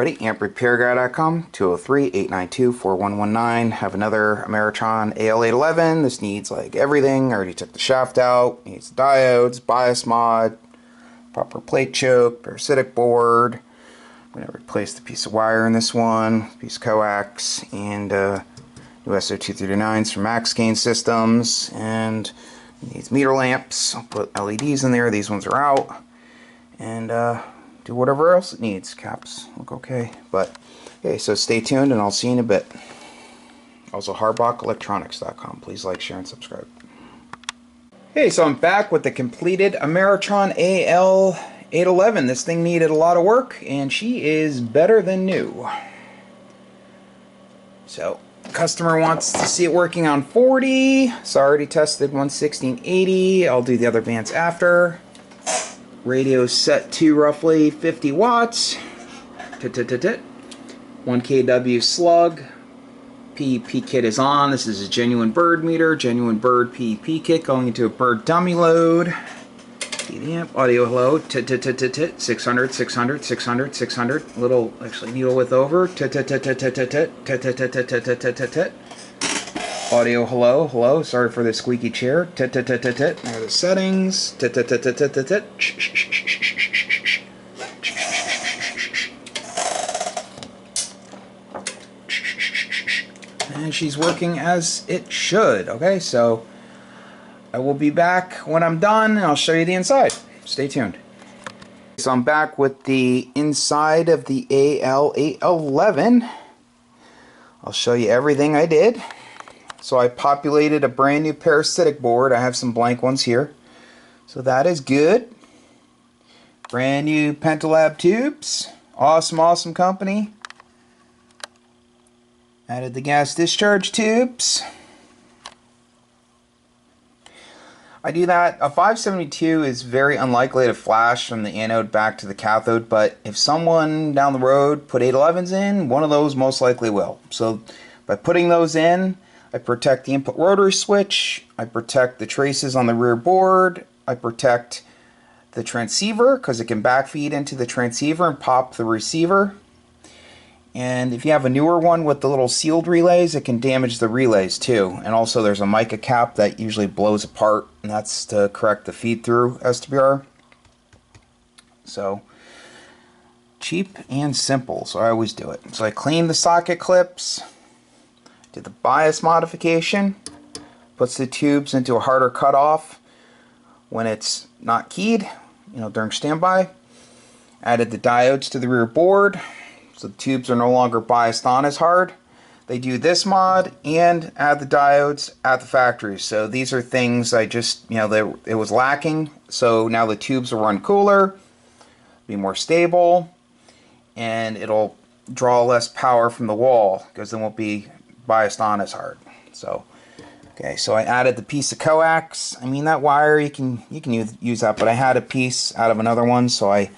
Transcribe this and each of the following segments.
everybody, amplifier.com, 203-892-4119. Have another Ameritron Al811. This needs like everything. I already took the shaft out. Needs diodes, bias mod, proper plate choke, parasitic board. I'm going to replace the piece of wire in this one, piece of coax, and new SO239s from max gain systems, and it needs meter lamps. I'll put LEDs in there. These ones are out. And do whatever else it needs. Caps look okay. But okay, so stay tuned and I'll see you in a bit. Also, hardbackelectronics.com. Please like, share, and subscribe. Hey, so I'm back with the completed Ameritron Al811. This thing needed a lot of work, and she is better than new. So, customer wants to see it working on 40. So I already tested 160 and 80. I'll do the other bands after. Radio set to roughly 50 watts. 1 kW slug. PEP kit is on. This is a genuine bird meter, genuine bird PEP kit going into a bird dummy load. Amp, audio hello, 600, 600, 600, 600. Little, actually, needle width over. Audio hello, hello. Sorry for the squeaky chair. There are the settings. And she's working as it should. Okay, so I will be back when I'm done and I'll show you the inside. Stay tuned. So I'm back with the inside of the Al811. I'll show you everything I did. So I populated a brand new parasitic board. I have some blank ones here. So that is good. Brand new Penta tubes. Awesome, awesome company. Added the gas discharge tubes. I do that. A 572 is very unlikely to flash from the anode back to the cathode, but if someone down the road put 811s in, one of those most likely will. So by putting those in, I protect the input rotary switch, I protect the traces on the rear board, I protect the transceiver because it can backfeed into the transceiver and pop the receiver. And if you have a newer one with the little sealed relays, it can damage the relays too. And also there's a mica cap that usually blows apart, and that's to correct the feed through SWR. So cheap and simple, so I always do it. So I cleaned the socket clips, did the bias modification, puts the tubes into a harder cutoff when it's not keyed, during standby. Added the diodes to the rear board, so the tubes are no longer biased on as hard. They do this mod and add the diodes at the factory. So these are things I just, it was lacking. So now the tubes will run cooler, be more stable, and it'll draw less power from the wall because they won't be biased on as hard. So okay, so I added the piece of coax. I mean, that wire you can use that, but I had a piece out of another one, so I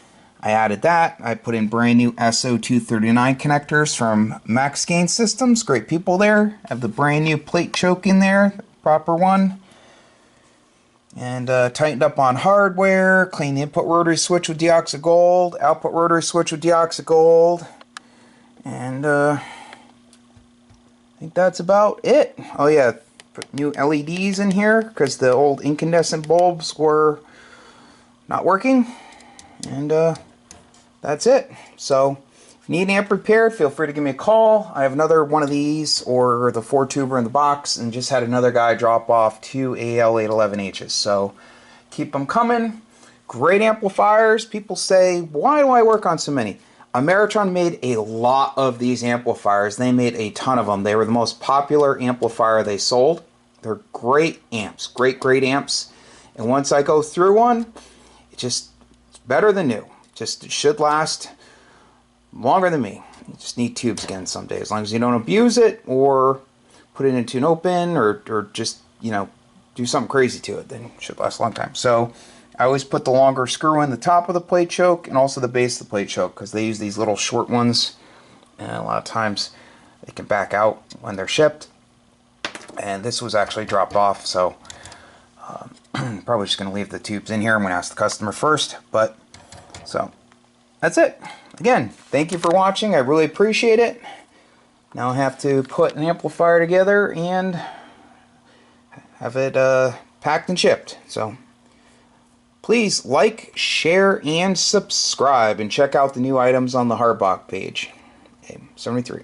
added that. I put in brand new SO239 connectors from Max Gain Systems. Great people there. I have the brand new plate choke in there, proper one. And tightened up on hardware. Cleaned the input rotary switch with deoxide gold. Output rotary switch with deoxide gold. And I think that's about it. Oh yeah, put new LEDs in here because the old incandescent bulbs were not working. And that's it. So if you need an amp repaired, feel free to give me a call. I have another one of these or the 4-tuber in the box, and just had another guy drop off 2 Al811Hs. So keep them coming. Great amplifiers. People say, why do I work on so many? Ameritron made a lot of these amplifiers. They made a ton of them. They were the most popular amplifier they sold. They're great amps. Great amps. And once I go through one, it's better than new. It should last longer than me. You just need tubes again someday. As long as you don't abuse it or put it into an open or just, do something crazy to it, then it should last a long time. So I always put the longer screw in the top of the plate choke and also the base of the plate choke because they use these little short ones, and a lot of times they can back out when they're shipped. And this was actually dropped off, so probably just going to leave the tubes in here. I'm going to ask the customer first, but so that's it. again, thank you for watching. I really appreciate it. Now I have to put an amplifier together and have it packed and shipped. So please like, share, and subscribe, and check out the new items on the Hardbox page. Okay, 73.